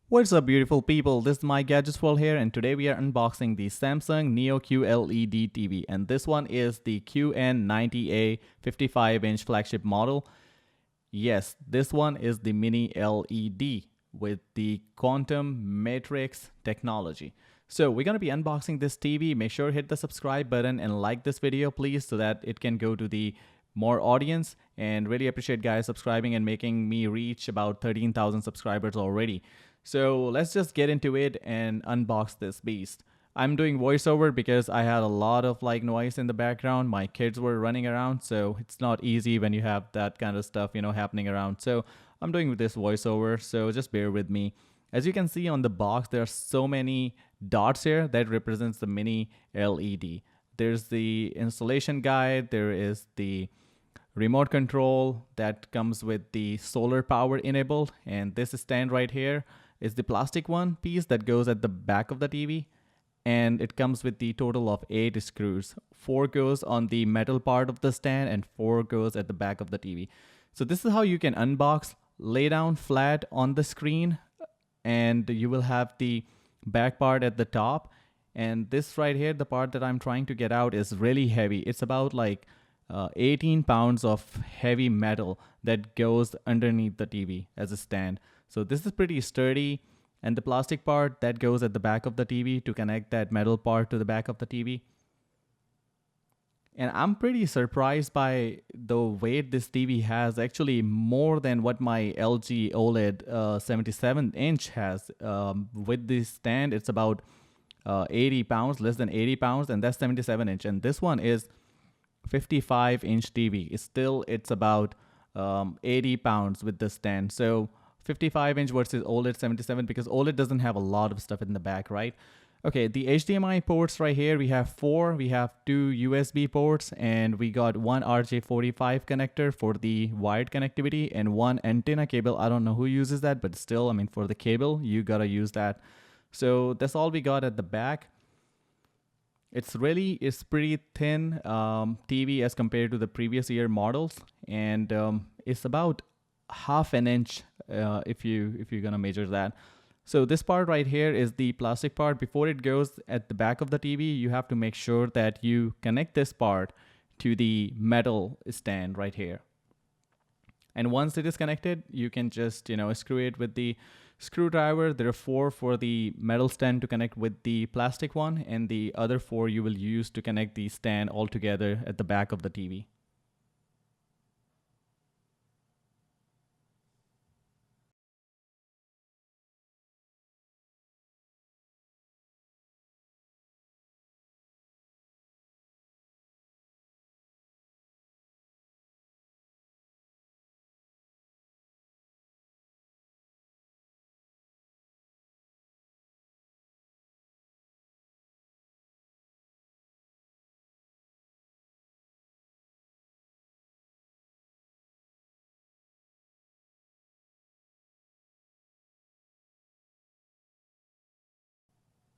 What's up, beautiful people? This is my Gadgets World here, and today we are unboxing the Samsung Neo QLED TV, and this one is the QN90A 55-inch flagship model. Yes, this one is the mini LED with the quantum matrix technology. So we're going to be unboxing this TV. Make sure to hit the subscribe button and like this video, please, so that it can go to the more audience. And really appreciate guys subscribing and making me reach about 13,000 subscribers already. So let's just get into it and unbox this beast. I'm doing voiceover because I had a lot of noise in the background. My kids were running around, so it's not easy when you have that kind of stuff, happening around. So I'm doing this voiceover, so just bear with me. As you can see on the box, there are so many dots here that represents the mini LED. There's the installation guide, there is the remote control that comes with the solar power enabled, and this stand right here is the plastic one piece that goes at the back of the TV, and it comes with the total of 8 screws. 4 goes on the metal part of the stand and 4 goes at the back of the TV. So this is how you can unbox, lay down flat on the screen, and you will have the back part at the top. And this right here, the part that I'm trying to get out, is really heavy. It's about 18 pounds of heavy metal that goes underneath the TV as a stand. So this is pretty sturdy, and the plastic part that goes at the back of the TV to connect that metal part to the back of the TV. And I'm pretty surprised by the weight this TV has, actually more than what my LG OLED 77 inch has. With this stand, it's about 80 pounds, less than 80 pounds, and that's 77 inch. And this one is 55-inch TV. It's about 80 pounds with the stand. So 55-inch versus OLED 77, because OLED doesn't have a lot of stuff in the back, right? Okay, the HDMI ports right here, we have 4. We have 2 USB ports, and we got 1 RJ45 connector for the wired connectivity and 1 antenna cable. I don't know who uses that, but still, I mean, for the cable, you gotta use that. So that's all we got at the back. It's pretty thin TV as compared to the previous year models, and it's about half an inch if you're gonna measure that. So this part right here is the plastic part. Before it goes at the back of the TV, you have to make sure that you connect this part to the metal stand right here. And once it is connected, you can just screw it with the screwdriver. There are 4 for the metal stand to connect with the plastic one, and the other 4 you will use to connect the stand all together at the back of the TV.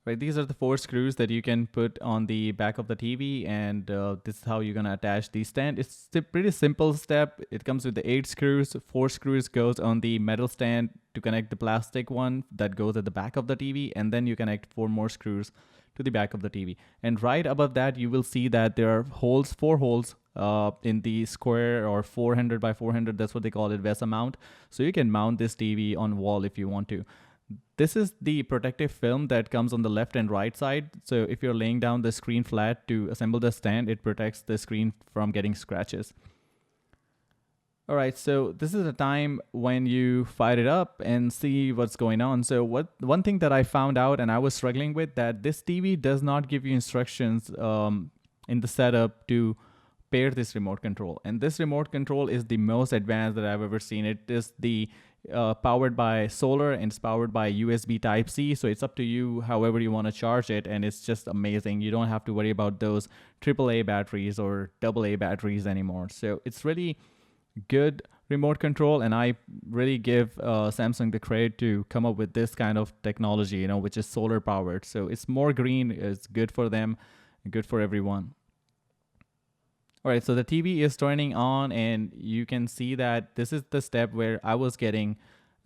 Right, these are the 4 screws that you can put on the back of the TV, and this is how you're gonna attach the stand. It's a pretty simple step. It comes with the 8 screws. 4 screws goes on the metal stand to connect the plastic one that goes at the back of the TV, and then you connect 4 more screws to the back of the TV. And right above that, you will see that there are holes, 4 holes in the square, or 400 by 400. That's what they call it, VESA mount. So you can mount this TV on wall if you want to. This is the protective film that comes on the left and right side. So if you're laying down the screen flat to assemble the stand, it protects the screen from getting scratches. All right, so this is a time when you fire it up and see what's going on. So one thing that I found out, and I was struggling with, that this TV does not give you instructions in the setup to pair this remote control. And this remote control is the most advanced that I've ever seen. It is the powered by solar, and it's powered by USB Type-C. So it's up to you however you want to charge it, and it's just amazing. You don't have to worry about those AAA batteries or AA batteries anymore. So it's really good remote control, and I really give Samsung the credit to come up with this kind of technology, which is solar powered. So it's more green, it's good for them, good for everyone. All right, so the TV is turning on, and you can see that this is the step where I was getting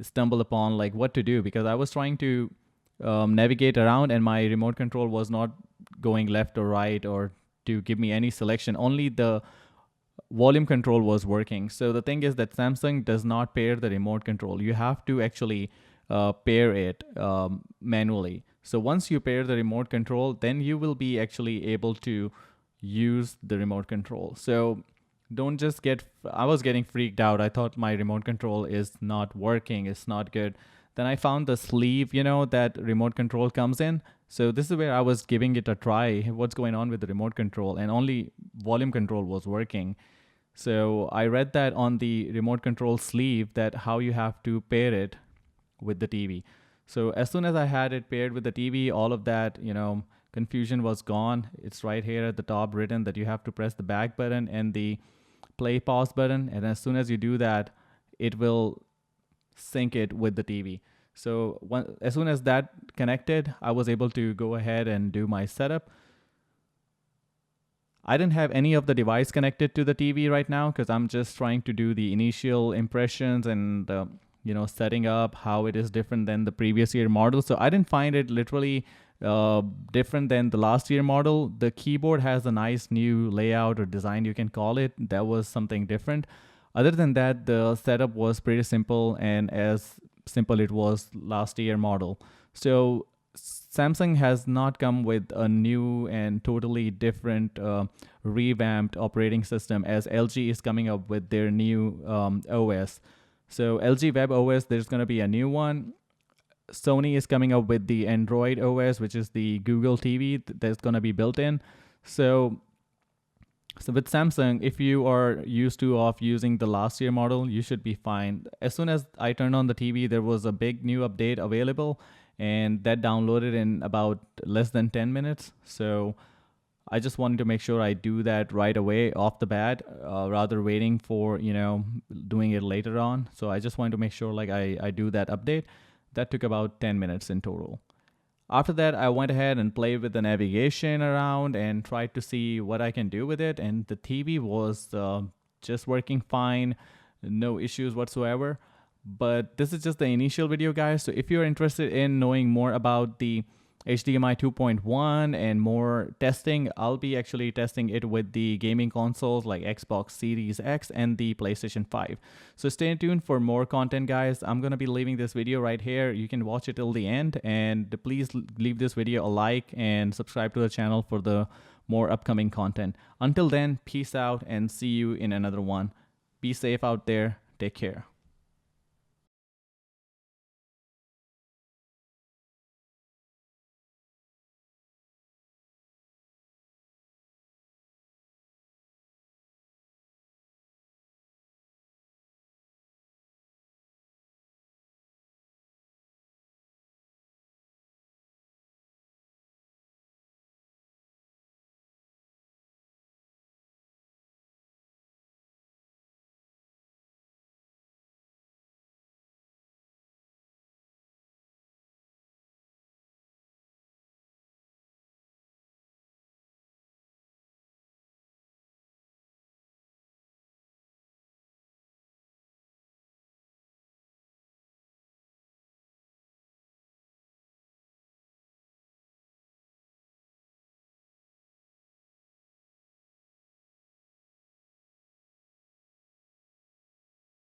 stumble upon like what to do, because I was trying to navigate around and my remote control was not going left or right or to give me any selection. Only the volume control was working. So the thing is that Samsung does not pair the remote control. You have to actually pair it manually. So once you pair the remote control, then you will be actually able to use the remote control. So don't just get, I was getting freaked out. I thought my remote control is not working, it's not good. Then I found the sleeve, you know, that remote control comes in. So this is where I was giving it a try. What's going on with the remote control? And only volume control was working. So I read that on the remote control sleeve that how you have to pair it with the TV. So as soon as I had it paired with the TV, all of that, you know, confusion was gone. It's right here at the top written that you have to press the back button and the play pause button. And as soon as you do that, it will sync it with the TV. So as soon as that connected, I was able to go ahead and do my setup. I didn't have any of the device connected to the TV right now because I'm just trying to do the initial impressions and you know, setting up how it is different than the previous year model. So I didn't find it literally different than the last year model. The keyboard has a nice new layout or design, you can call it. That was something different. Other than that, the setup was pretty simple, and as simple it was last year model. So Samsung has not come with a new and totally different revamped operating system as LG is coming up with their new OS. So LG Web OS, there's going to be a new one. Sony is coming up with the Android OS, which is the Google TV that's going to be built in. So with Samsung, if you are used to of using the last year model, you should be fine. As soon as I turned on the TV, there was a big new update available, and that downloaded in about less than 10 minutes. So I just wanted to make sure I do that right away off the bat, rather waiting for, you know, doing it later on. So I just wanted to make sure like I do that update. That took about 10 minutes in total. After that, I went ahead and played with the navigation around and tried to see what I can do with it. And the TV was just working fine, no issues whatsoever. But this is just the initial video, guys. So if you're interested in knowing more about the HDMI 2.1 and more testing, I'll be actually testing it with the gaming consoles like Xbox Series X and the PlayStation 5. So stay tuned for more content, guys. I'm going to be leaving this video right here. You can watch it till the end, and please leave this video a like and subscribe to the channel for the more upcoming content. Until then, peace out and see you in another one. Be safe out there. Take care.